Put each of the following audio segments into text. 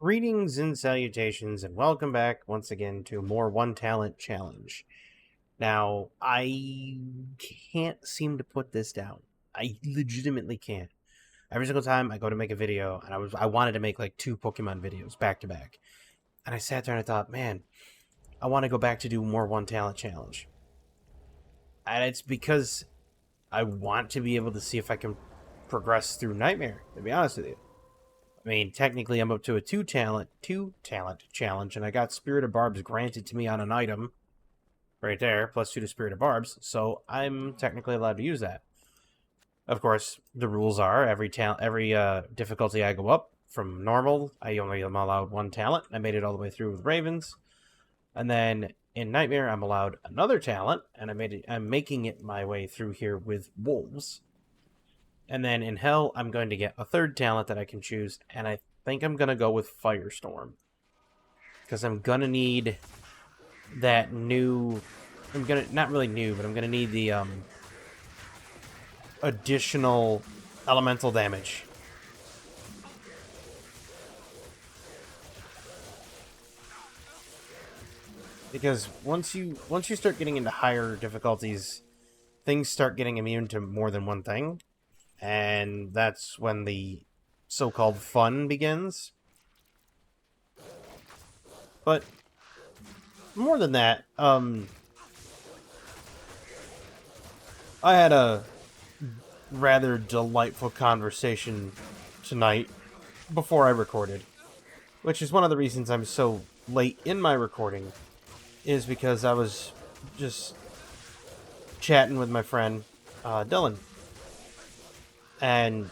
Greetings and salutations, and welcome back once again to more One Talent Challenge. Now, I can't seem to put this down. I legitimately can't. Every single time I go to make a video, and I wanted to make like two Pokemon videos back to back, and I sat there and I thought, man, I want to go back to do more One Talent Challenge, and it's because I want to be able to see if I can progress through Nightmare. To be honest with you. I mean, technically, I'm up to a two talent challenge, and I got Spirit of Barbs granted to me on an item right there, plus 2 to Spirit of Barbs, so I'm technically allowed to use that. Of course, the rules are every difficulty I go up from normal, I only am allowed one talent. I made it all the way through with Ravens, and then in Nightmare, I'm allowed another talent, and I'm making it my way through here with Wolves. And then in Hell, I'm going to get a third talent that I can choose, and I think I'm going to go with Firestorm. Because I'm going to need that new... not really new, but I'm going to need the additional elemental damage. Because once you start getting into higher difficulties, things start getting immune to more than one thing. And that's when the so-called fun begins. But more than that, I had a rather delightful conversation tonight before I recorded, which is one of the reasons I'm so late in my recording, is because I was just chatting with my friend, Dylan. And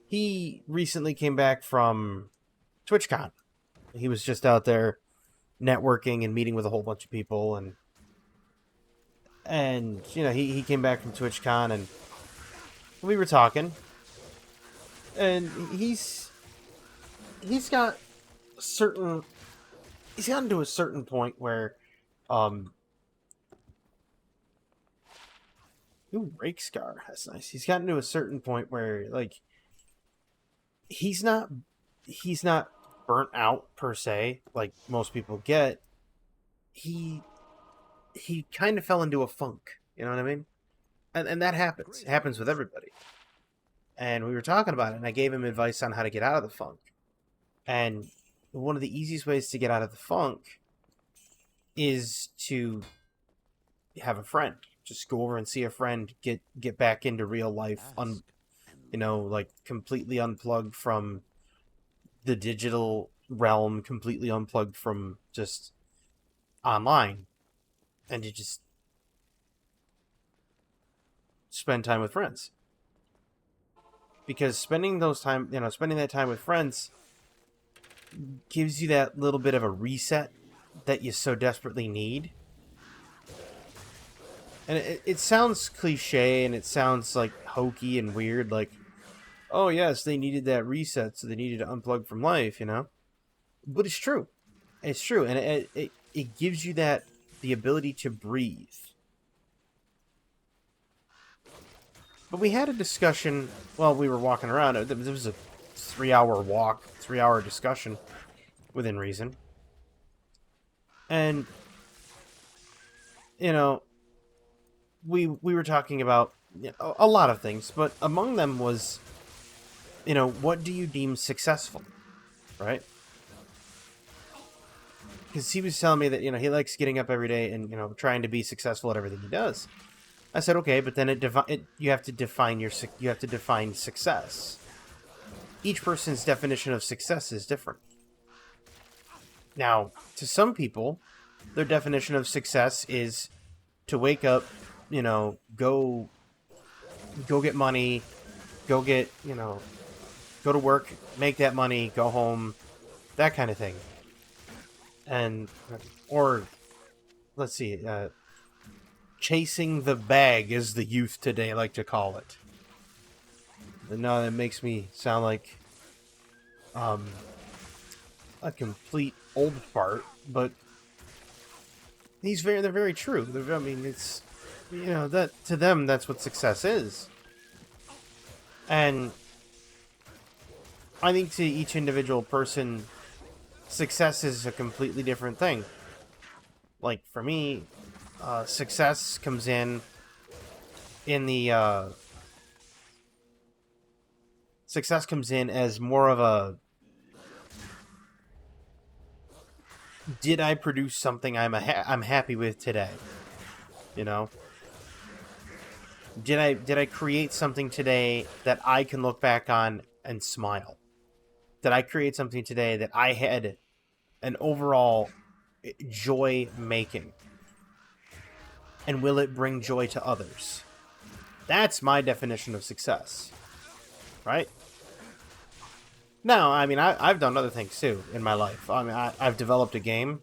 he recently came back from TwitchCon. He was just out there networking and meeting with a whole bunch of people, and you know, he came back from TwitchCon, and we were talking, and he's gotten to a certain point where Ooh, Rake Scar. That's nice. He's gotten to a certain point where, like, he's not burnt out per se, like most people get. He kind of fell into a funk. You know what I mean? And that happens. It happens with everybody. And we were talking about it, and I gave him advice on how to get out of the funk. And one of the easiest ways to get out of the funk is to have a friend. Just go over and see a friend, get back into real life, like completely unplugged from the digital realm, completely unplugged from just online, and you just spend time with friends. Because spending that time with friends gives you that little bit of a reset that you so desperately need. And it sounds cliche, and it sounds like hokey and weird, like, oh yes, they needed that reset, so they needed to unplug from life, you know? But it's true. It's true, and it gives you the ability to breathe. But we had a discussion while we were walking around. It was a 3-hour walk, 3-hour discussion, within reason. And, you know, we were talking about a lot of things, but among them was, what do you deem successful, right? Because he was telling me that, he likes getting up every day and, trying to be successful at everything he does. I said, okay, but then you have to define success. Each person's definition of success is different. Now, to some people, their definition of success is to wake up, go get money, go to work, make that money, go home, that kind of thing. Or let's see, chasing the bag, as the youth today like to call it. No, that makes me sound like a complete old fart, but they're very true. It's, that to them, that's what success is. And I think to each individual person, success is a completely different thing. Like for me, success comes in the success comes in as more of a, did I produce something I'm happy with today? You know, did I create something today that I can look back on and smile? Did I create something today that I had an overall joy making? And will it bring joy to others? That's my definition of success, right? Now, I mean, I've done other things too in my life. I mean, I've developed a game.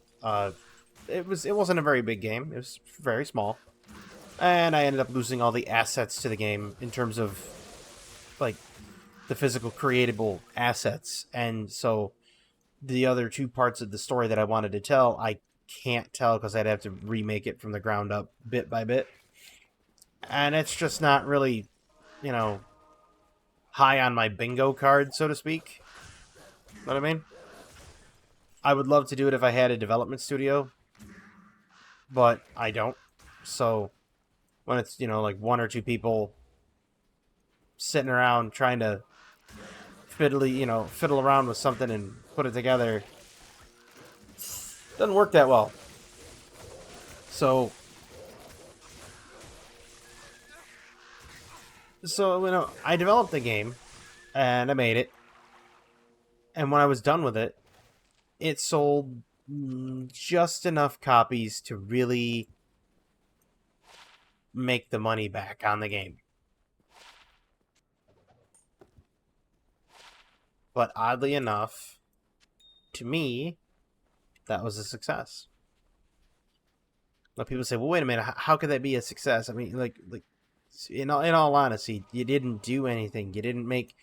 It wasn't a very big game. It was very small, and I ended up losing all the assets to the game in terms of like the physical creatable assets, and so the other two parts of the story that I wanted to tell, I can't tell because I'd have to remake it from the ground up bit by bit, and it's just not really, you know, high on my bingo card, so to speak. Know what I mean? I would love to do it if I had a development studio, but I don't. So when it's, like one or two people sitting around trying to fiddle around with something and put it together, doesn't work that well. So I developed the game and I made it. And when I was done with it, it sold just enough copies to really make the money back on the game. But oddly enough, to me, that was a success. Now people say, "Well, wait a minute. How could that be a success?" I mean, like in all honesty, you didn't do anything. You didn't make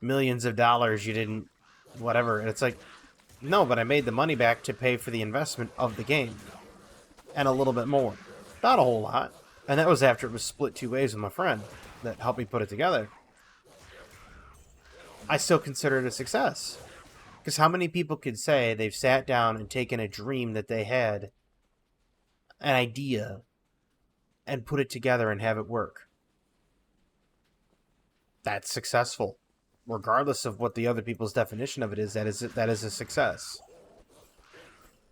millions of dollars. You didn't whatever. And it's like, no, but I made the money back to pay for the investment of the game and a little bit more. Not a whole lot. And that was after it was split two ways with my friend that helped me put it together. I still consider it a success. Because how many people could say they've sat down and taken a dream that they had, an idea, and put it together and have it work? That's successful. Regardless of what the other people's definition of it is, that is a success.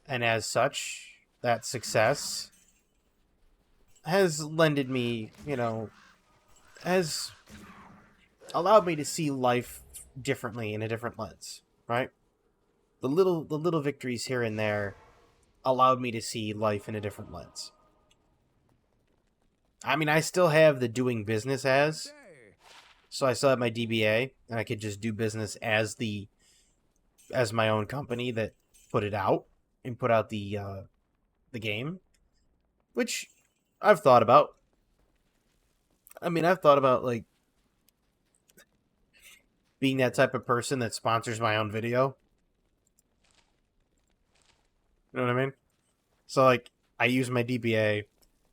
And as such, that success has lended me, has allowed me to see life differently in a different lens, right? The little victories here and there allowed me to see life in a different lens. I mean, I still have the doing business as, so I still have my DBA, and I could just do business as my own company that put it out and put out the game, which I've thought about. I mean, I've thought about like being that type of person that sponsors my own video. You know what I mean? So like, I use my DBA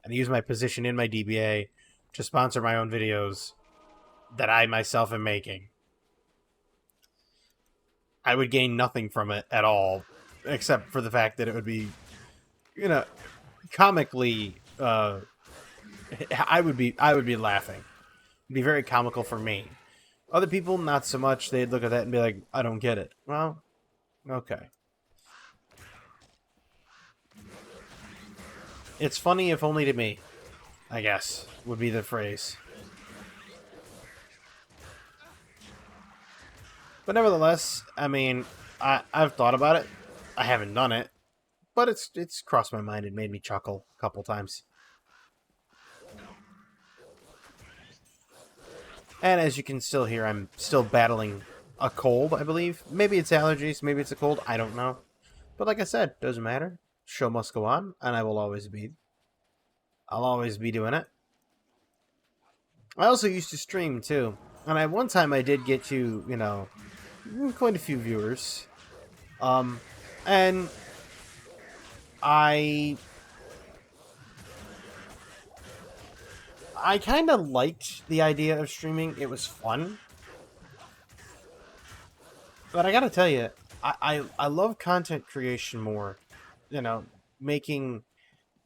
and I use my position in my DBA to sponsor my own videos that I myself am making. I would gain nothing from it at all, except for the fact that it would be, comically. I would be laughing. It'd be very comical for me. Other people, not so much. They'd look at that and be like, "I don't get it." Well, okay. It's funny if only to me, I guess, would be the phrase. But nevertheless, I mean, I've thought about it. I haven't done it, but it's crossed my mind and made me chuckle a couple times. And as you can still hear, I'm still battling a cold, I believe. Maybe it's allergies, maybe it's a cold, I don't know. But like I said, doesn't matter. Show must go on, and I'll always be doing it. I also used to stream too. And one time I did get to, quite a few viewers. And I kind of liked the idea of streaming. It was fun. But I gotta tell you, I love content creation more. Making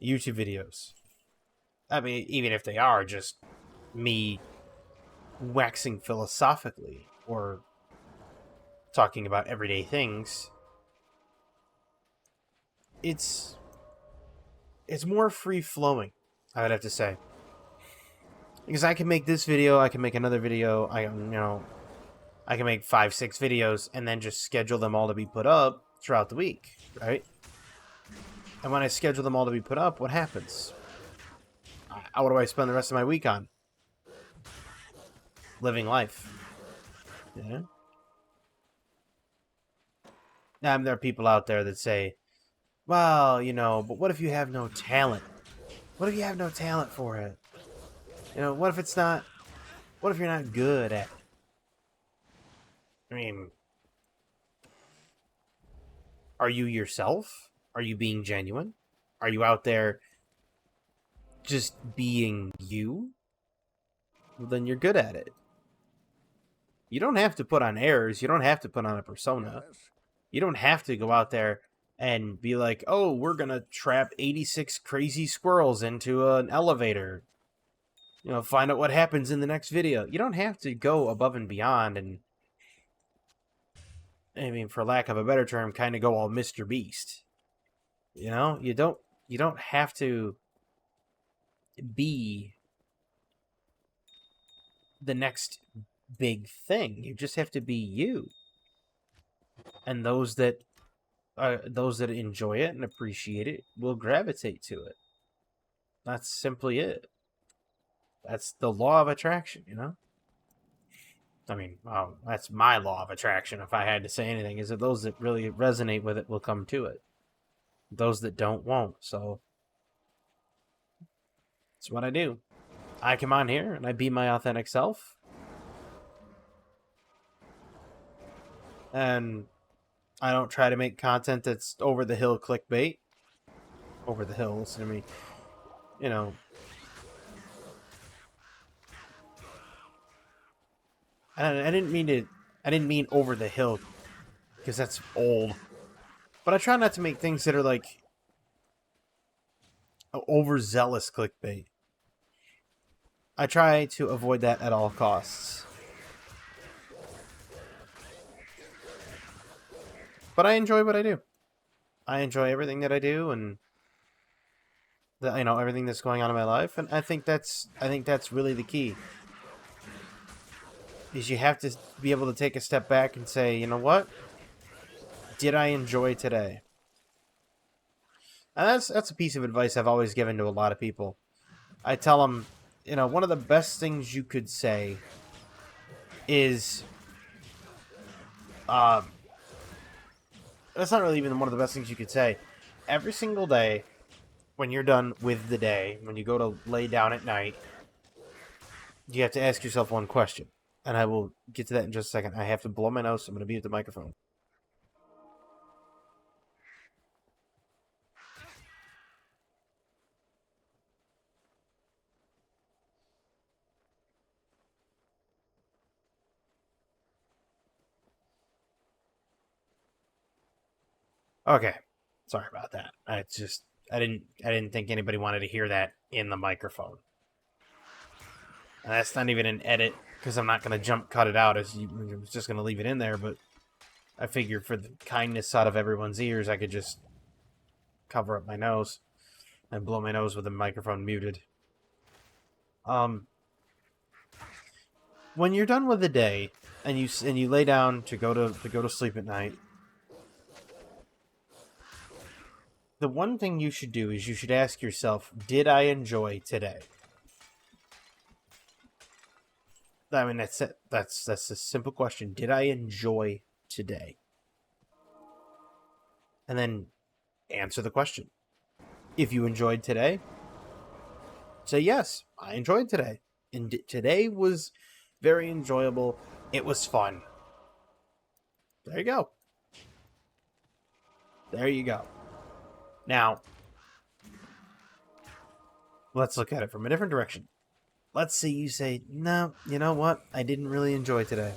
YouTube videos. I mean, even if they are just me waxing philosophically or talking about everyday things, it's more free flowing, I would have to say. Because I can make this video, I can make another video, I can make 5-6 videos and then just schedule them all to be put up throughout the week, right? And when I schedule them all to be put up, what happens? What do I spend the rest of my week on? Living life. Yeah. Now, there are people out there that say, well, but what if you have no talent? What if you have no talent for it? What if you're not good at it? I mean, are you yourself? Are you being genuine? Are you out there just being you? Well, then you're good at it. You don't have to put on airs. You don't have to put on a persona. You don't have to go out there and be like, oh, we're going to trap 86 crazy squirrels into an elevator. Find out what happens in the next video. You don't have to go above and beyond and, I mean, for lack of a better term, kind of go all Mr. Beast. You don't have to be the next big thing. You just have to be you. And those that enjoy it and appreciate it will gravitate to it. That's simply it. That's the law of attraction, I mean, that's my law of attraction, if I had to say anything, is that those that really resonate with it will come to it. Those that don't won't. So that's what I do. I come on here and I be my authentic self. And I don't try to make content that's over the hill clickbait. Over the hill, listen to me. I didn't mean over the hill, because that's old. But I try not to make things that are like overzealous clickbait. I try to avoid that at all costs. But I enjoy what I do. I enjoy everything that I do, and everything that's going on in my life, and I think that's really the key. Is you have to be able to take a step back and say, you know what? Did I enjoy today? And that's a piece of advice I've always given to a lot of people. I tell them, one of the best things you could say is, that's not really even one of the best things you could say. Every single day, when you're done with the day, when you go to lay down at night, you have to ask yourself one question. And I will get to that in just a second. I have to blow my nose, so I'm going to mute the microphone. Okay. Sorry about that. I didn't think anybody wanted to hear that in the microphone. And that's not even an edit, because I'm not going to cut it out. I was just going to leave it in there, but I figured for the kindness out of everyone's ears, I could just cover up my nose and blow my nose with the microphone muted. When you're done with the day and you lay down to go to sleep at night, the one thing you should do is you should ask yourself, did I enjoy today? I mean, that's it. That's a simple question. Did I enjoy today? And then answer the question. If you enjoyed today, say yes, I enjoyed today. And today was very enjoyable. It was fun. There you go. There you go. Now, let's look at it from a different direction. Let's say you say, no, you know what? I didn't really enjoy today.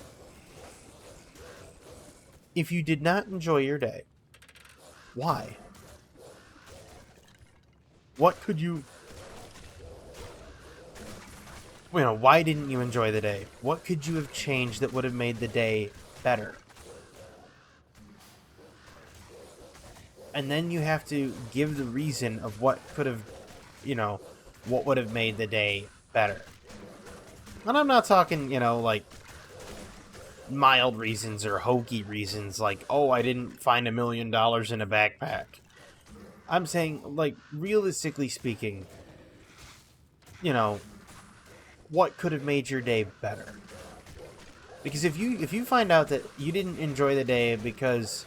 If you did not enjoy your day, why? What could you... why didn't you enjoy the day? What could you have changed that would have made the day better? And then you have to give the reason of what could have, what would have made the day better. And I'm not talking, like mild reasons or hokey reasons like, oh, I didn't find $1 million in a backpack. I'm saying, like, realistically speaking, what could have made your day better? Because if you find out that you didn't enjoy the day because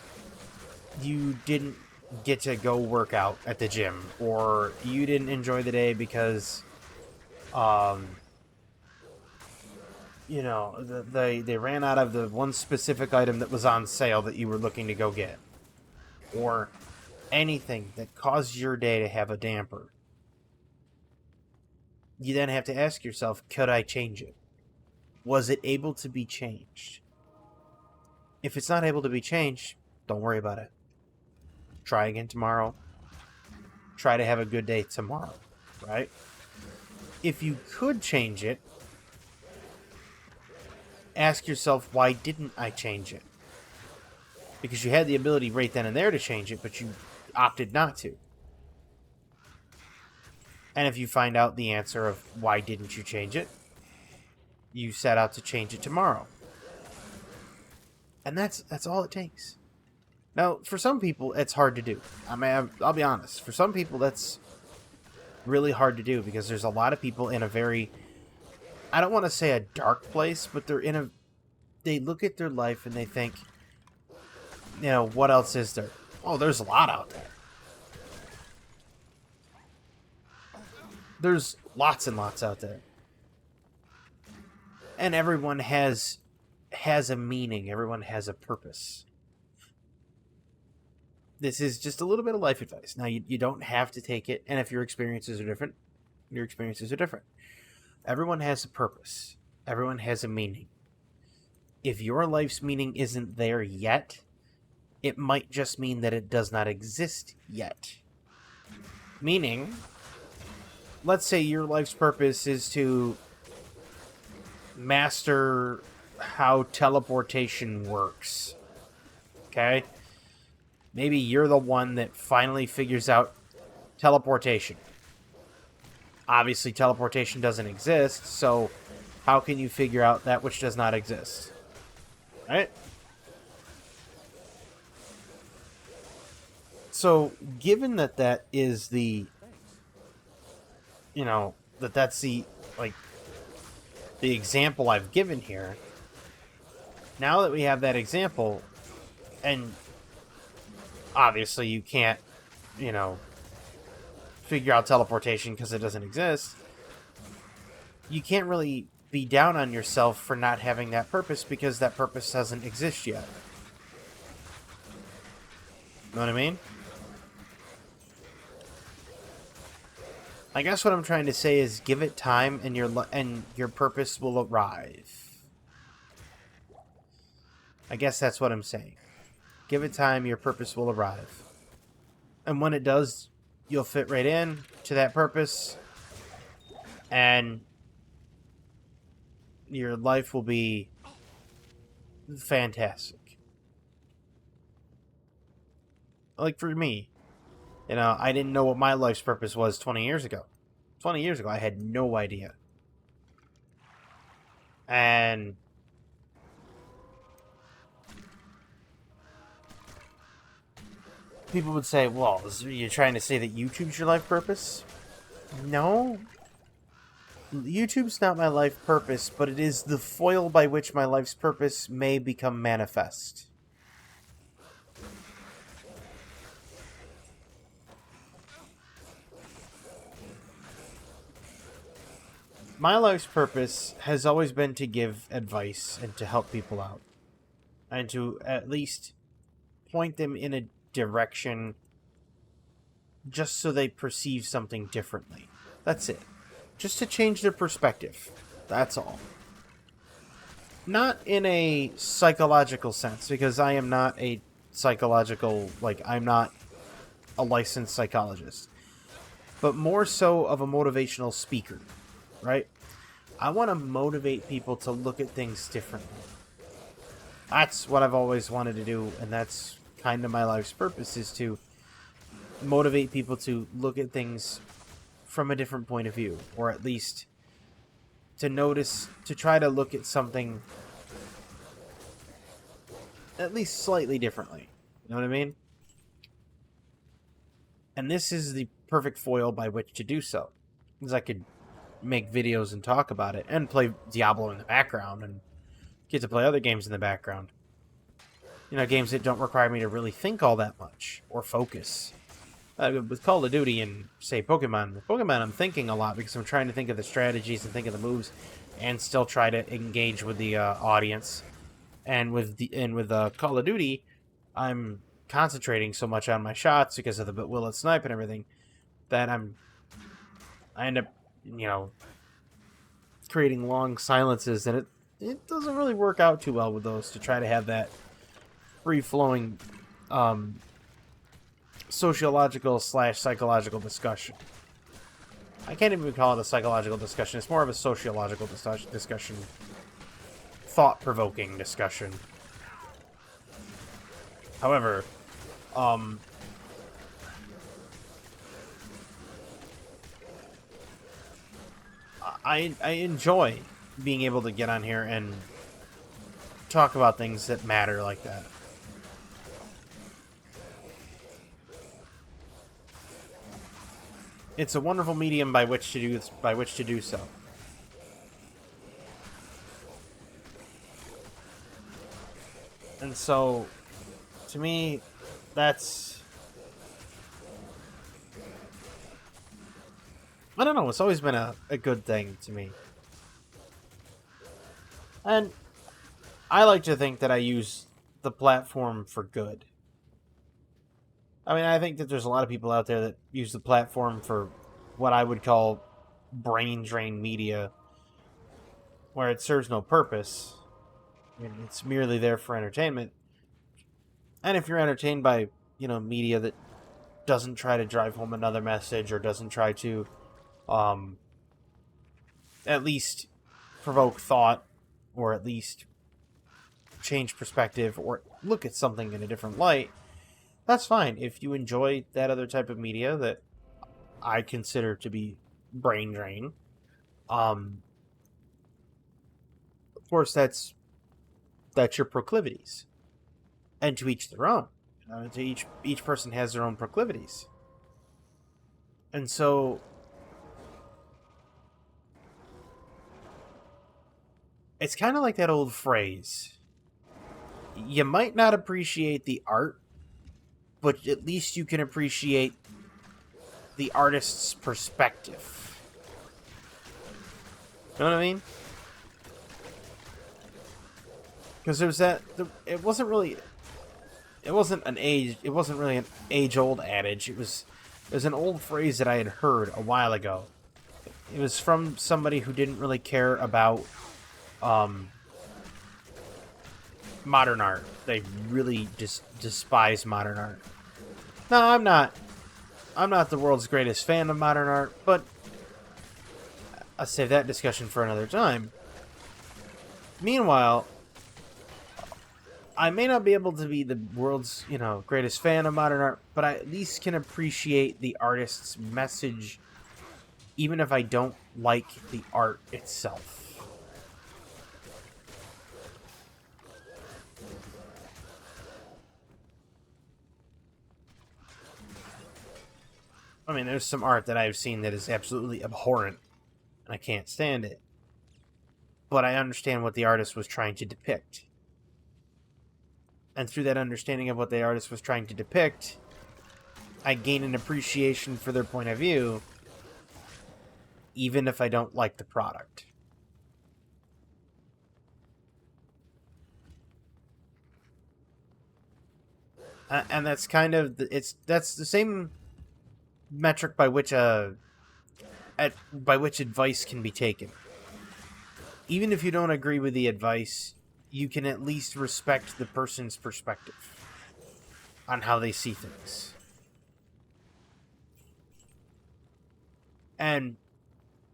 you didn't get to go work out at the gym, or you didn't enjoy the day because they ran out of the one specific item that was on sale that you were looking to go get, or anything that caused your day to have a damper, you then have to ask yourself, could I change it? Was it able to be changed? If it's not able to be changed, don't worry about it. Try again tomorrow. Try to have a good day tomorrow, right? If you could change it, ask yourself, why didn't I change it? Because you had the ability right then and there to change it, but you opted not to. And if you find out the answer of why didn't you change it, you set out to change it tomorrow. And that's all it takes. Now, for some people, it's hard to do. I mean, I'll be honest. For some people, that's really hard to do because there's a lot of people in a very, I don't want to say a dark place, but they look at their life and they think, what else is there? Oh, there's a lot out there. There's lots and lots out there. And everyone has a meaning. Everyone has a purpose. This is just a little bit of life advice. Now, you don't have to take it, and if your experiences are different, your experiences are different. Everyone has a purpose. Everyone has a meaning. If your life's meaning isn't there yet, it might just mean that it does not exist yet. Meaning, let's say your life's purpose is to master how teleportation works. Okay? Maybe you're the one that finally figures out teleportation. Obviously, teleportation doesn't exist, so how can you figure out that which does not exist? Right? So, given that is the, that's the, the example I've given here, now that we have that example, and obviously you can't, figure out teleportation because it doesn't exist, you can't really be down on yourself for not having that purpose because that purpose doesn't exist yet. Know what I mean? I guess what I'm trying to say is give it time and your purpose will arrive. I guess that's what I'm saying. Give it time, your purpose will arrive. And when it does, you'll fit right in to that purpose. And your life will be fantastic. Like for me, I didn't know what my life's purpose was 20 years ago. 20 years ago, I had no idea. And people would say, well, you're trying to say that YouTube's your life purpose? No. YouTube's not my life purpose, but it is the foil by which my life's purpose may become manifest. My life's purpose has always been to give advice and to help people out. And to at least point them in a direction just so they perceive something differently. That's it. Just to change their perspective. That's all. not in a psychological sense, because I am not a psychological, like, I'm not a licensed psychologist, but more so of a motivational speaker, right? I want to motivate people to look at things differently. That's what I've always wanted to do, and that's kind of my life's purpose, is to motivate people to look at things from a different point of view, or at least to notice, to try to look at something at least slightly differently. You know what I mean? And this is the perfect foil by which to do so, because I could make videos and talk about it, and play Diablo in the background, and get to play other games in the background. You know, games that don't require me to really think all that much, or focus. With Call of Duty and, say, Pokemon. With Pokemon, I'm thinking a lot, because I'm trying to think of the strategies and think of the moves, and still try to engage with the audience. And with Call of Duty, I'm concentrating so much on my shots because of the Willet snipe and everything, that I end up, you know, creating long silences, and it doesn't really work out too well with those, to try to have that free-flowing sociological / psychological discussion. I can't even call it a psychological discussion. It's more of a sociological discussion. Thought-provoking discussion. However, I enjoy being able to get on here and talk about things that matter like that. It's a wonderful medium by which to do so. And so, to me, that's, I don't know, it's always been a good thing to me. And I like to think that I use the platform for good. I mean, I think that there's a lot of people out there that use the platform for what I would call brain drain media, where it serves no purpose. I mean, it's merely there for entertainment. And if you're entertained by, you know, media that doesn't try to drive home another message, or doesn't try to at least provoke thought, or at least change perspective, or look at something in a different light, that's fine. If you enjoy that other type of media that I consider to be brain drain, of course that's your proclivities, and to each their own. To each person has their own proclivities, and so it's kind of like that old phrase: you might not appreciate the art, but at least you can appreciate the artist's perspective. You know what I mean? Because there's that. It wasn't really an age-old adage. It was an old phrase that I had heard a while ago. It was from somebody who didn't really care about modern art. They really despise modern art. No, I'm not the world's greatest fan of modern art, but I'll save that discussion for another time. Meanwhile, I may not be able to be the world's, greatest fan of modern art, but I at least can appreciate the artist's message, even if I don't like the art itself. I mean, there's some art that I've seen that is absolutely abhorrent, and I can't stand it. But I understand what the artist was trying to depict. And through that understanding of what the artist was trying to depict, I gain an appreciation for their point of view, even if I don't like the product. And that's kind of that's the same metric by which advice can be taken. even if you don't agree with the advice, you can at least respect the person's perspective on how they see things. And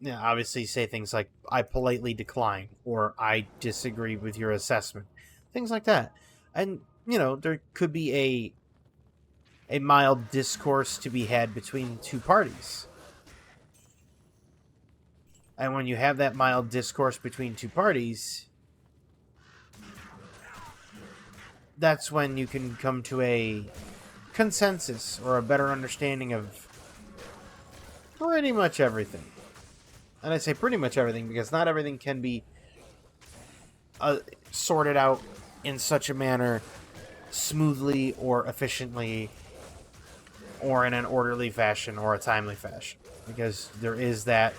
obviously say things like, I politely decline, or I disagree with your assessment. Things like that. And, there could be a mild discourse to be had between two parties. And when you have that mild discourse between two parties, that's when you can come to a consensus or a better understanding of pretty much everything. And I say pretty much everything because not everything can be sorted out in such a manner smoothly or efficiently or in an orderly fashion or a timely fashion. Because there is that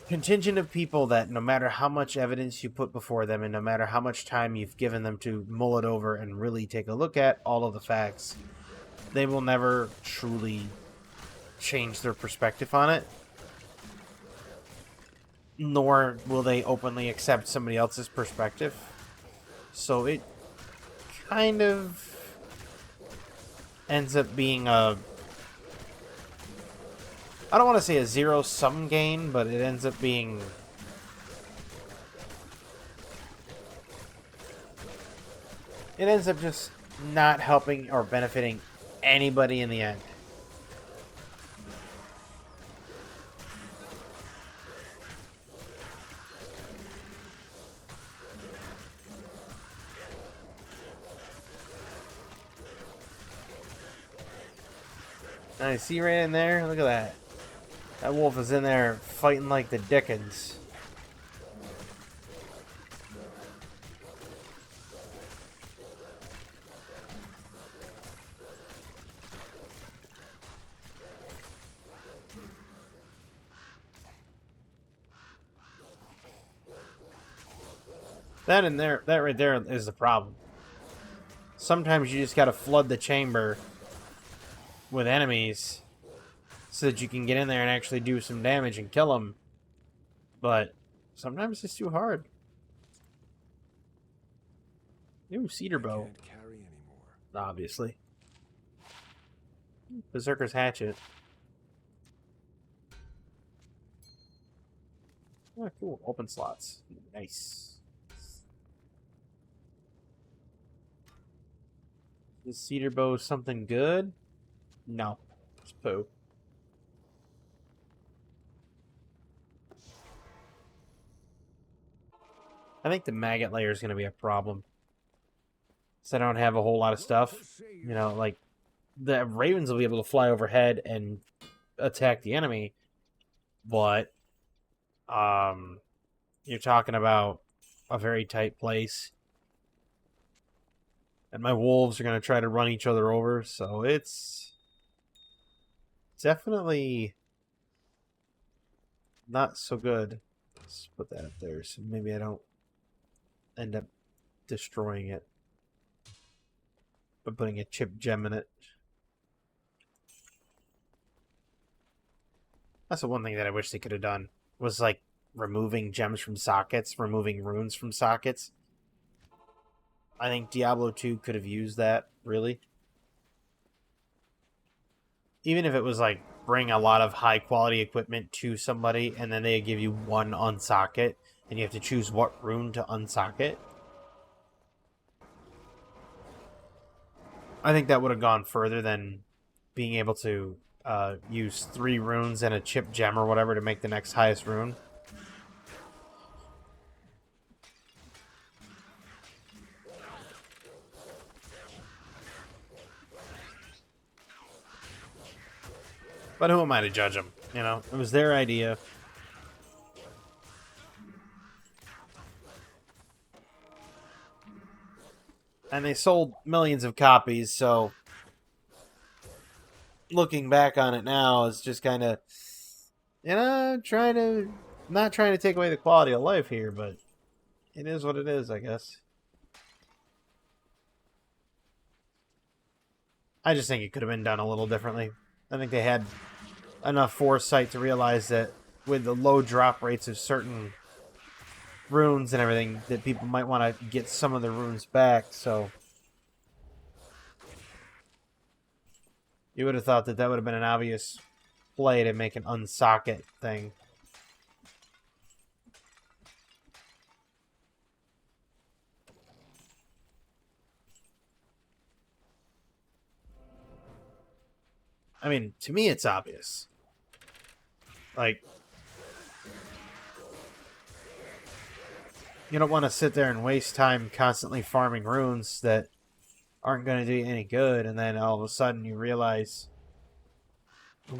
contingent of people that no matter how much evidence you put before them and no matter how much time you've given them to mull it over and really take a look at all of the facts, they will never truly change their perspective on it. Nor will they openly accept somebody else's perspective. So it kind of ends up being I don't want to say a zero-sum game, but it ends up being just not helping or benefiting anybody in the end. I see right in there. Look at that. That wolf is in there fighting like the Dickens. That right there is the problem. Sometimes you just gotta flood the chamber with enemies so that you can get in there and actually do some damage and kill them. But sometimes it's too hard. Ooh, cedar bow. Can't carry anymore. Obviously. Berserker's hatchet. Oh, cool. Open slots. Nice. Is cedar bow something good? No. It's poo. I think the Maggot Lair is going to be a problem. So I don't have a whole lot of stuff. Like, the ravens will be able to fly overhead and attack the enemy. But, you're talking about a very tight place. And my wolves are going to try to run each other over. So it's definitely not so good. Let's put that up there so maybe I don't end up destroying it by putting a chip gem in it. That's the one thing that I wish they could have done, was like removing gems from sockets, removing runes from sockets. I think Diablo 2 could have used that, really. Even if it was like bring a lot of high quality equipment to somebody and then they give you one unsocket and you have to choose what rune to unsocket. I think that would have gone further than being able to use 3 runes and a chip gem or whatever to make the next highest rune. But who am I to judge them? It was their idea. And they sold millions of copies, so looking back on it now is just kind of, not trying to take away the quality of life here, but it is what it is, I guess. I just think it could have been done a little differently. I think they had enough foresight to realize that with the low drop rates of certain runes and everything, that people might want to get some of the runes back, so you would have thought that that would have been an obvious play to make an unsocket thing. I mean, to me it's obvious. Like, you don't want to sit there and waste time constantly farming runes that aren't going to do you any good, and then all of a sudden you realize,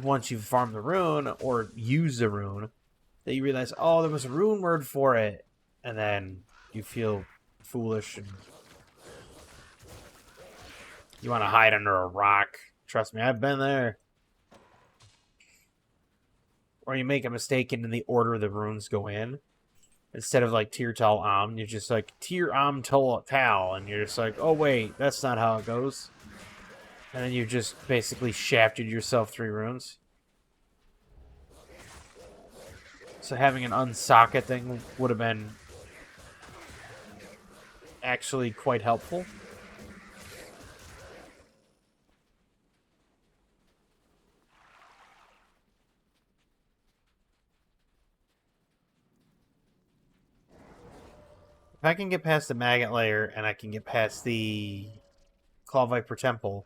once you've farmed the rune or used the rune, that you realize, oh, there was a rune word for it, and then you feel foolish and you want to hide under a rock. Trust me, I've been there. Or you make a mistake in the order the runes go in. Instead of like Tir Tal Am, you're just like Tir Am Tol Tal, and you're just like, oh wait, that's not how it goes. And then you just basically shafted yourself 3 runes. So having an unsocket thing would have been actually quite helpful. If I can get past the Maggot Lair and I can get past the Claw Viper Temple,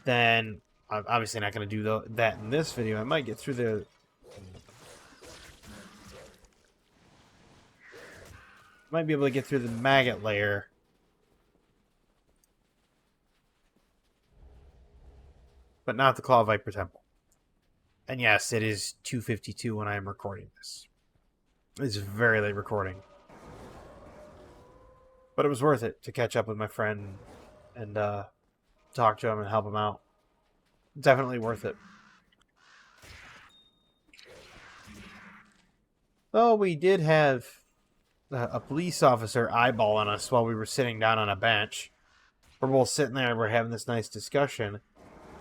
then I'm obviously not going to do that in this video. I might get through the... Might be able to get through the Maggot Lair. But not the Claw Viper Temple. And yes, it is 2:52 when I am recording this. It's very late recording. But it was worth it to catch up with my friend and talk to him and help him out. Definitely worth it. Though we did have a police officer eyeballing us while we were sitting down on a bench. We're both sitting there, we're having this nice discussion,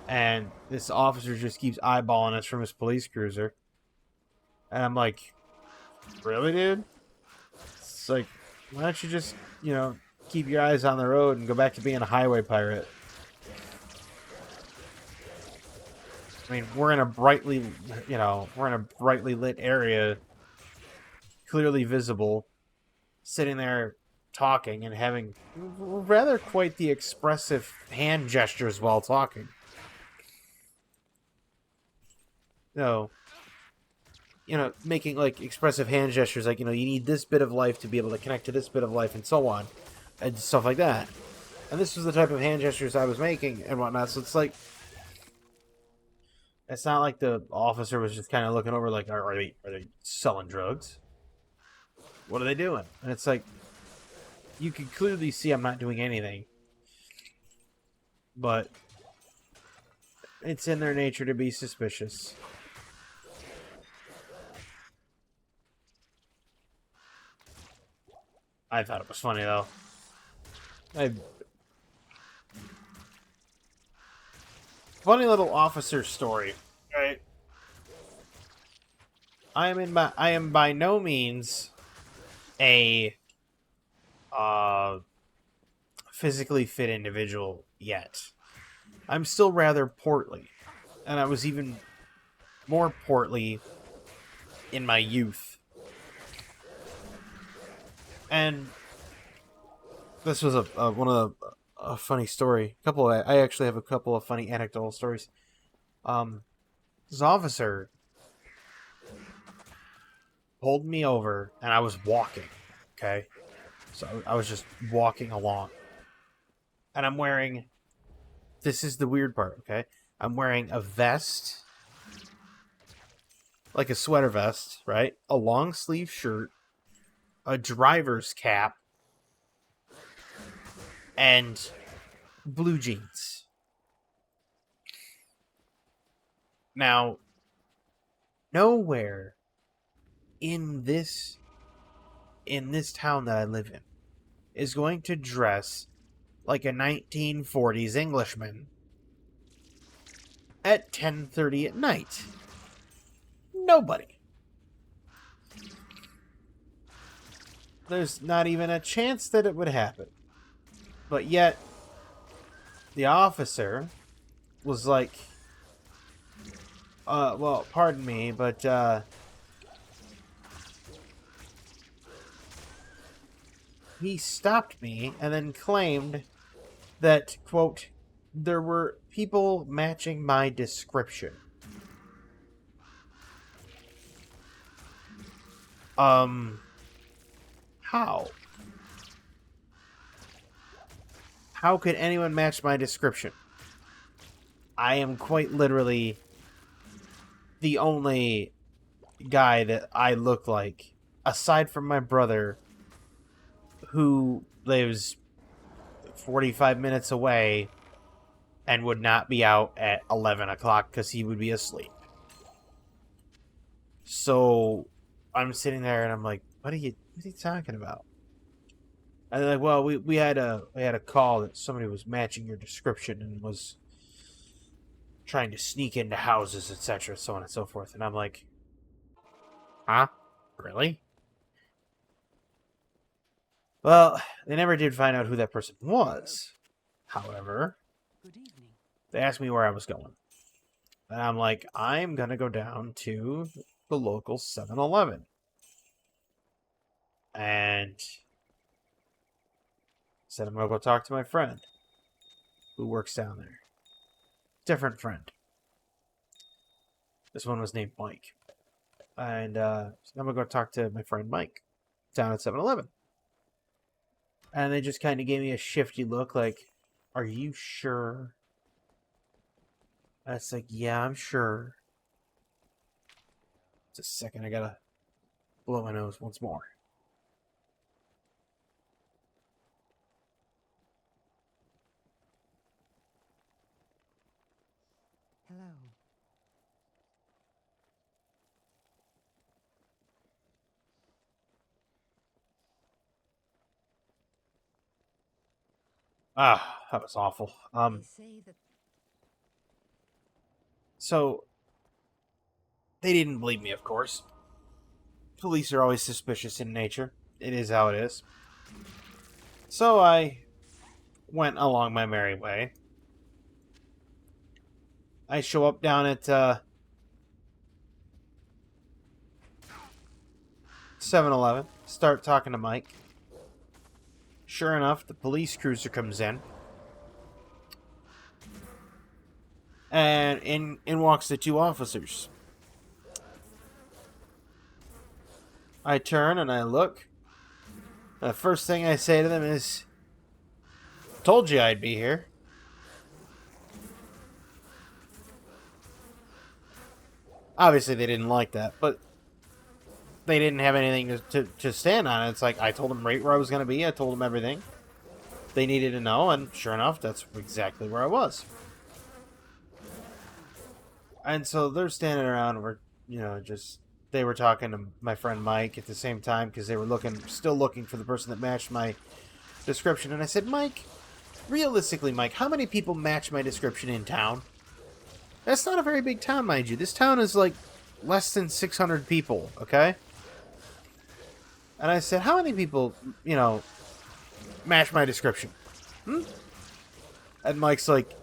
and this officer just keeps eyeballing us from his police cruiser. And I'm like, really, dude? It's like, why don't you just, you know, keep your eyes on the road and go back to being a highway pirate? I mean, we're in a brightly lit area, clearly visible, sitting there talking and having rather quite the expressive hand gestures while talking. Making like expressive hand gestures, like, you need this bit of life to be able to connect to this bit of life and so on, and stuff like that. And this was the type of hand gestures I was making and whatnot, so it's like, it's not like the officer was just kind of looking over like, are they selling drugs? What are they doing? And it's like, you can clearly see I'm not doing anything. But it's in their nature to be suspicious. I thought it was funny, though. Funny little officer story, right? I am by no means a physically fit individual yet. I'm still rather portly, and I was even more portly in my youth. And this was a funny story. I actually have a couple of funny anecdotal stories. This officer pulled me over, and I was walking. Okay, so I was just walking along, and I'm wearing. This is the weird part. Okay, I'm wearing a vest, like a sweater vest, right? A long sleeve shirt, a driver's cap, and blue jeans. Now, nowhere in this town that I live in is going to dress like a 1940s Englishman at 10:30 at night. Nobody. there's not even a chance that it would happen. But yet, the officer was like, well, pardon me, but, he stopped me and then claimed that, quote, there were people matching my description. How? How could anyone match my description? I am quite literally the only guy that I look like, aside from my brother, who lives 45 minutes away and would not be out at 11 o'clock because he would be asleep. So I'm sitting there and I'm like, what are you talking about? And they're like, well, we had a call that somebody was matching your description and was trying to sneak into houses, etc., so on and so forth. And I'm like, huh? Really? Well, they never did find out who that person was. However, they asked me where I was going. And I'm like, I'm going to go down to the local 7-Eleven. And said, I'm going to go talk to my friend who works down there. Different friend. This one was named Mike. And I'm going to go talk to my friend Mike down at 7-Eleven. And they just kind of gave me a shifty look like, are you sure? And it's like, yeah, I'm sure. Just a second, I gotta blow my nose once more. Hello. Ah, that was awful. They say that So they didn't believe me, of course. Police are always suspicious in nature. It is how it is. So I went along my merry way. I show up down at 7-Eleven, start talking to Mike. Sure enough, the police cruiser comes in. And in walks the two officers. I turn and I look. The first thing I say to them is, told you I'd be here. Obviously, they didn't like that, but they didn't have anything to stand on. It's like, I told them right where I was going to be. I told them everything they needed to know, and sure enough, that's exactly where I was. And so they're standing around, we're, they were talking to my friend Mike at the same time, because they were still looking for the person that matched my description. And I said, Mike, realistically, Mike, how many people match my description in town? That's not a very big town, mind you. This town is like less than 600 people, okay? And I said, how many people, match my description? And Mike's like,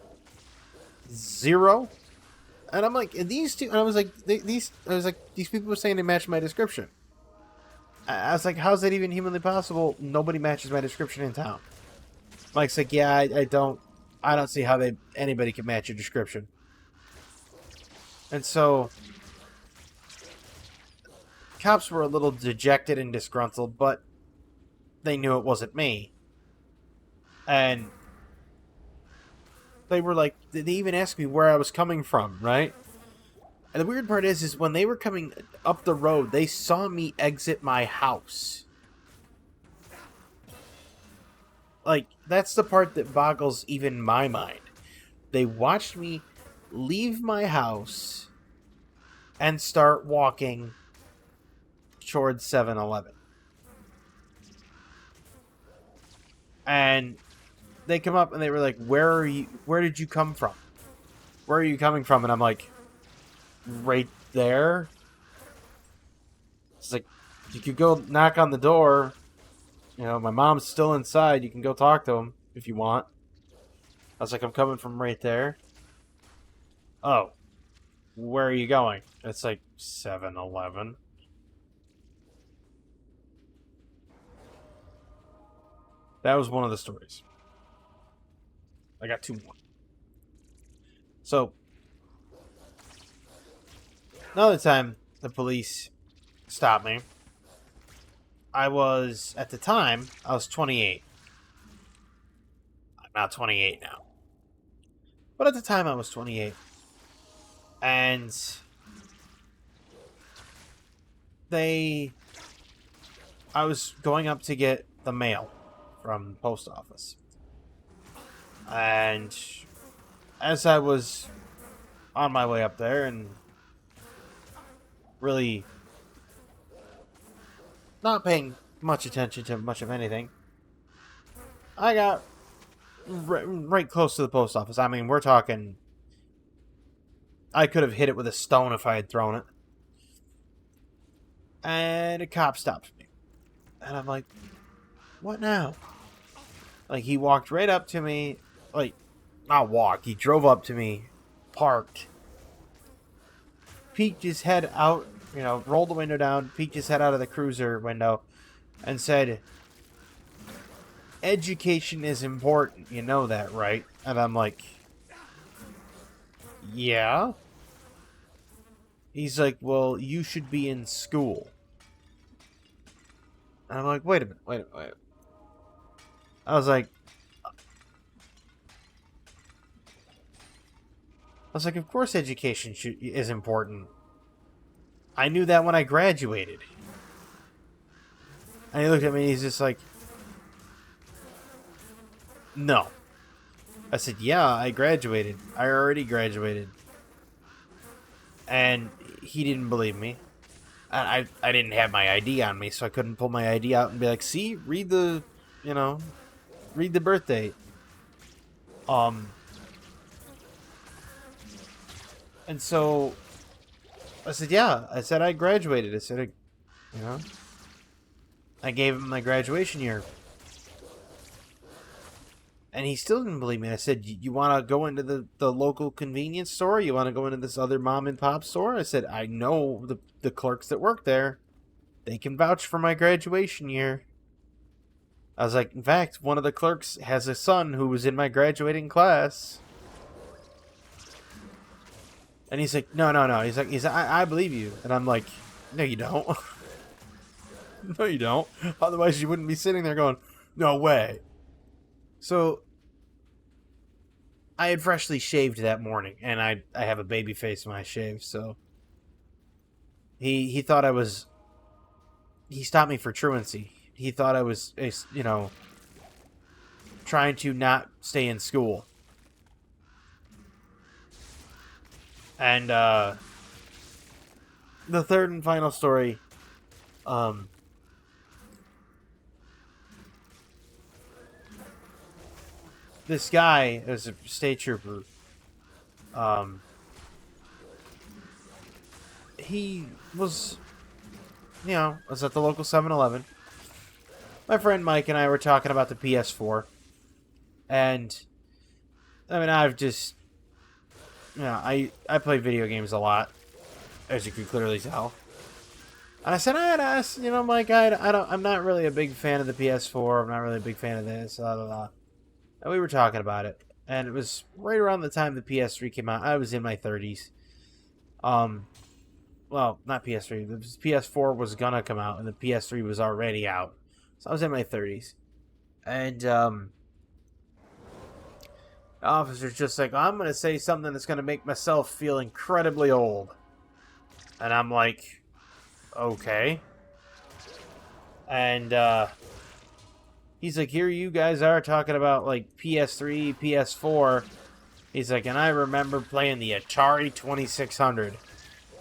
0. And I'm like, these two, and I was like, these people were saying they match my description. I was like, how's that even humanly possible? Nobody matches my description in town. Mike's like, yeah, I don't see how anybody can match your description. And so, cops were a little dejected and disgruntled, but they knew it wasn't me. And they were like, they even asked me where I was coming from, right? And the weird part is when they were coming up the road, they saw me exit my house. Like, that's the part that boggles even my mind. They watched me leave my house and start walking towards 7-Eleven. And they come up and they were like, where did you come from? Where are you coming from? And I'm like, right there. It's like, you could go knock on the door You know, my mom's still inside. You can go talk to him if you want. I was like, I'm coming from right there. Oh, where are you going? It's like 7-Eleven. That was one of the stories. I got two more. So, another time the police stopped me, at the time, I was 28. I'm not 28 now. But at the time, I was 28. And I was going up to get the mail from the post office. And as I was on my way up there and really not paying much attention to much of anything, I got right close to the post office. I mean, we're talking, I could have hit it with a stone if I had thrown it. And a cop stops me. And I'm like, what now? Like, he walked right up to me. Like, not walk. He drove up to me, parked, peeked his head out, rolled the window down, peeked his head out of the cruiser window, and said, education is important. You know that, right? And I'm like, yeah. He's like, well, you should be in school. And I'm like, wait a minute. I was like, of course education is important. I knew that when I graduated. And he looked at me and he's just like, no. I said, yeah, I graduated. I already graduated. And he didn't believe me. I didn't have my ID on me, so I couldn't pull my ID out and be like, see, read the birth date. And so I said, yeah. I said, I graduated. I said, I gave him my graduation year. And he still didn't believe me. I said, you want to go into the local convenience store? You want to go into this other mom and pop store? I said, I know the clerks that work there. They can vouch for my graduation year. I was like, in fact, one of the clerks has a son who was in my graduating class. And he's like, no. He's like, I believe you. And I'm like, no, you don't. No, you don't. Otherwise, you wouldn't be sitting there going, no way. So, I had freshly shaved that morning, and I have a baby face when I shave, so he thought I was. He stopped me for truancy. He thought I was, trying to not stay in school. And the third and final story, this guy is a state trooper. He was, was at the local 7-Eleven. My friend Mike and I were talking about the PS4. And, I mean, I've just, I play video games a lot, as you can clearly tell. And I said, I had asked, Mike, I'm not really a big fan of the PS4. I'm not really a big fan of this, blah, blah, blah. And we were talking about it. And it was right around the time the PS3 came out. I was in my 30s. Well, not PS3. The PS4 was gonna come out, and the PS3 was already out. So I was in my 30s. And, the officer's just like, I'm gonna say something that's gonna make myself feel incredibly old. And I'm like, okay. And, he's like, here you guys are talking about, like, PS3, PS4. He's like, and I remember playing the Atari 2600.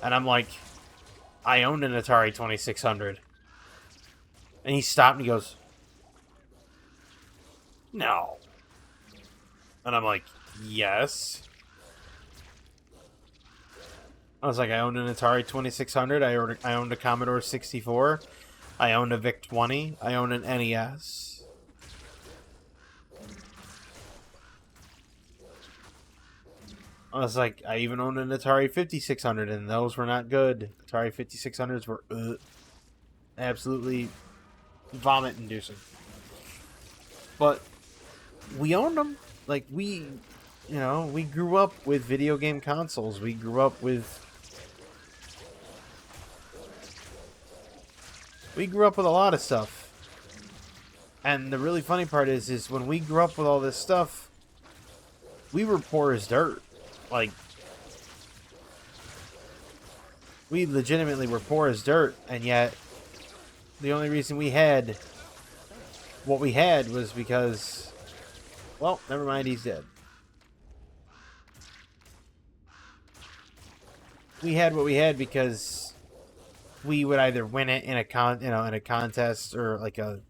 And I'm like, I owned an Atari 2600. And he stopped and he goes, no. And I'm like, yes. I was like, I owned an Atari 2600. I owned a Commodore 64. I own a VIC-20. I own an NES. I was like, I even owned an Atari 5600, and those were not good. Atari 5600s were absolutely vomit-inducing. But we owned them. Like, we grew up with video game consoles. We grew up with a lot of stuff. And the really funny part is when we grew up with all this stuff, we were poor as dirt. Like, we legitimately were poor as dirt, and yet the only reason we had what we had was because, well, never mind, he's dead. We had what we had because we would either win it in a contest, or like a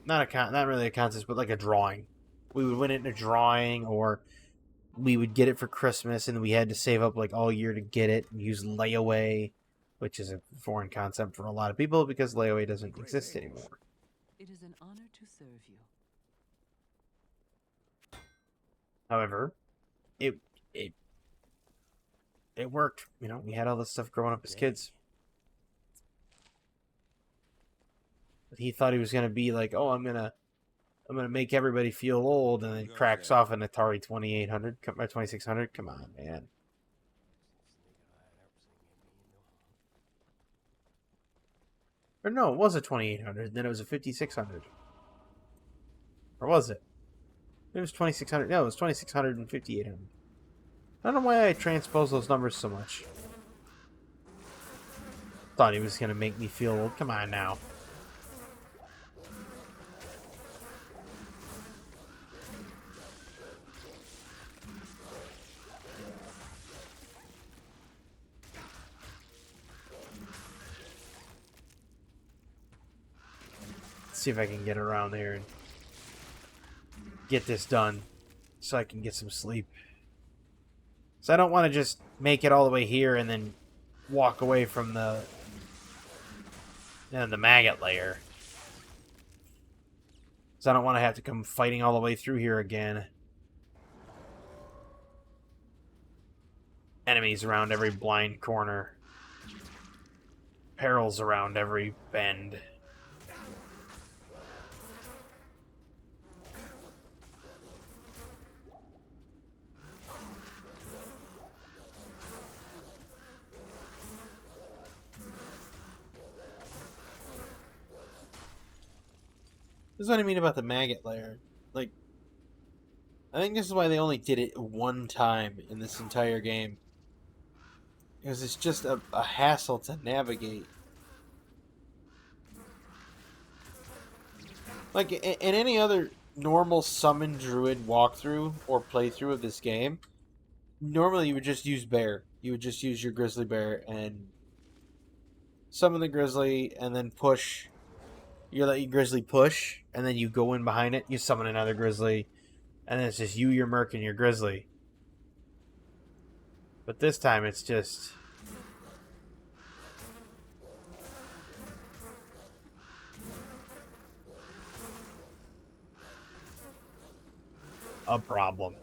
not really a contest, but like a drawing. We would win it in a drawing, or we would get it for Christmas, and we had to save up like all year to get it and use layaway, which is a foreign concept for a lot of people because layaway doesn't exist anymore. It is an honor to serve you. However, it worked. You know, we had all this stuff growing up as kids. But he thought he was gonna be like, oh, I'm gonna make everybody feel old, and then cracks off an Atari 2800, 2600. Come on, man. Or no, it was a 2800. Then it was a 5600. Or was it? It was 2600. No, it was 2600 and 5800. I don't know why I transpose those numbers so much. Thought he was gonna make me feel old. Come on now. See if I can get around there and get this done so I can get some sleep. So I don't want to just make it all the way here and then walk away from the Maggot Lair. So I don't want to have to come fighting all the way through here again. Enemies around every blind corner. Perils around every bend. This is what I mean about the Maggot Lair. Like, I think this is why they only did it one time in this entire game. Because it's just a hassle to navigate. Like, in any other normal summon druid walkthrough or playthrough of this game, normally you would just use bear. You would just use your grizzly bear and summon the grizzly and then push. You let your grizzly push, and then you go in behind it, you summon another grizzly, and then it's just you, your merc, and your grizzly. But this time it's just a problem.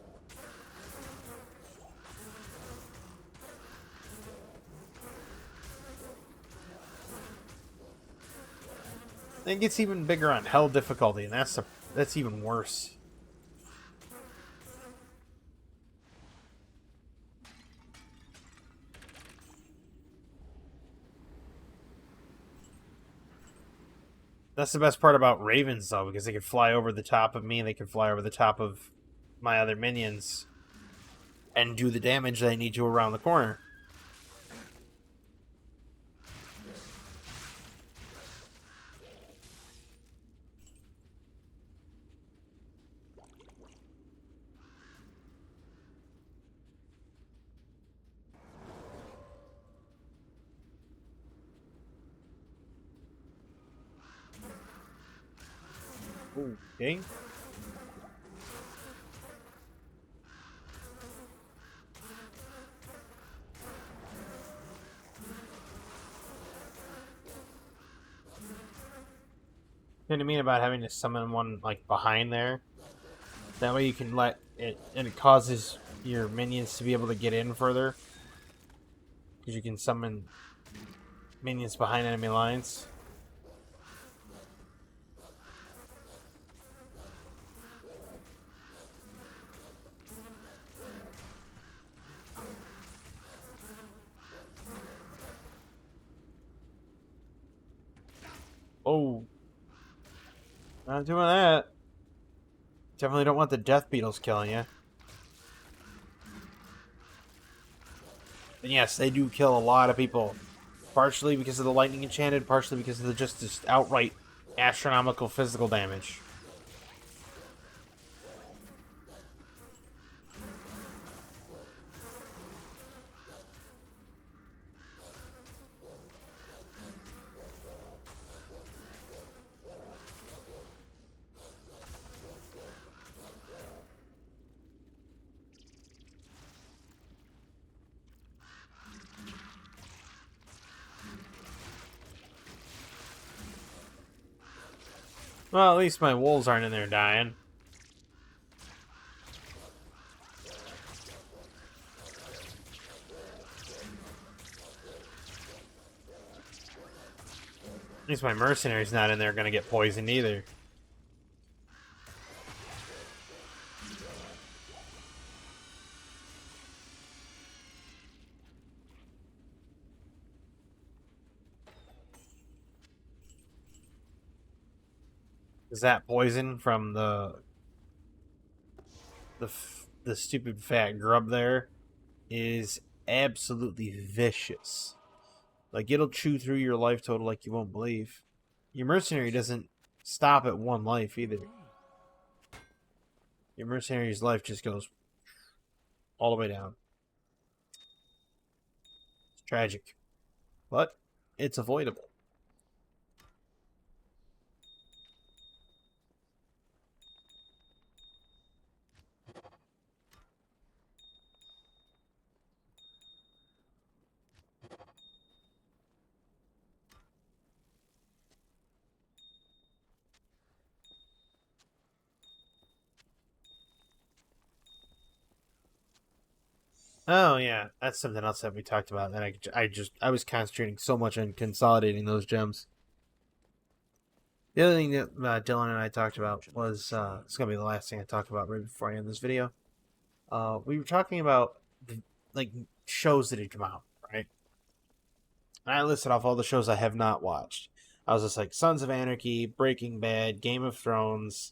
It gets even bigger on hell difficulty, and that's even worse. That's the best part about ravens, though, because they can fly over the top of me, and they can fly over the top of my other minions, and do the damage they need to around the corner. Okay. You know what I mean about having to summon one like behind there? That way you can let it, and it causes your minions to be able to get in further. Because you can summon minions behind enemy lines. Oh, not doing that. Definitely don't want the death beetles killing you. And yes, they do kill a lot of people. Partially because of the lightning enchanted, partially because of the just outright astronomical physical damage. Well, at least my wolves aren't in there dying. At least my mercenary's not in there gonna get poisoned either. Is that poison from the stupid fat grub there is absolutely vicious. Like it'll chew through your life total like you won't believe. Your mercenary doesn't stop at one life either. Your mercenary's life just goes all the way down. It's tragic, but it's avoidable. Oh yeah, that's something else that we talked about. That I was concentrating so much on consolidating those gems. The other thing that Dylan and I talked about was it's gonna be the last thing I talk about right before I end this video. We were talking about like shows that had come out, right? And I listed off all the shows I have not watched. I was just like Sons of Anarchy, Breaking Bad, Game of Thrones,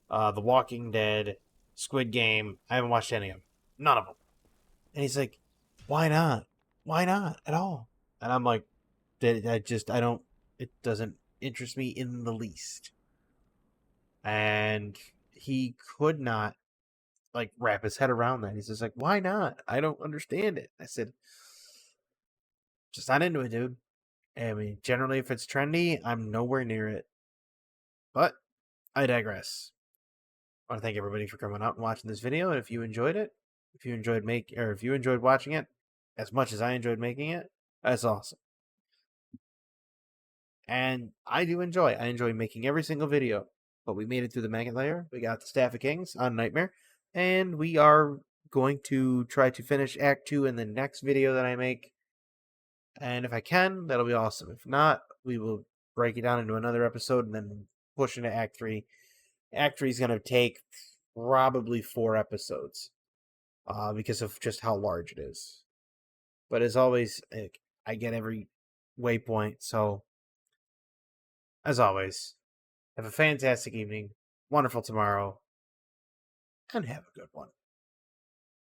The Walking Dead, Squid Game. I haven't watched any of them, none of them. And he's like, "Why not? Why not at all?" And I'm like, I don't. It doesn't interest me in the least." And he could not like wrap his head around that. He's just like, "Why not? I don't understand it." I said, "Just not into it, dude." I mean, generally, if it's trendy, I'm nowhere near it. But I digress. I want to thank everybody for coming out and watching this video. And if you enjoyed it, if you enjoyed watching it as much as I enjoyed making it, that's awesome. And I enjoy making every single video. But we made it through the Maggot Lair. We got the Staff of Kings on Nightmare. And we are going to try to finish Act 2 in the next video that I make. And if I can, that'll be awesome. If not, we will break it down into another episode and then push into Act 3. Act 3 is going to take probably 4 episodes because of just how large it is. But as always, I get every waypoint. So, as always, have a fantastic evening, wonderful tomorrow, and have a good one.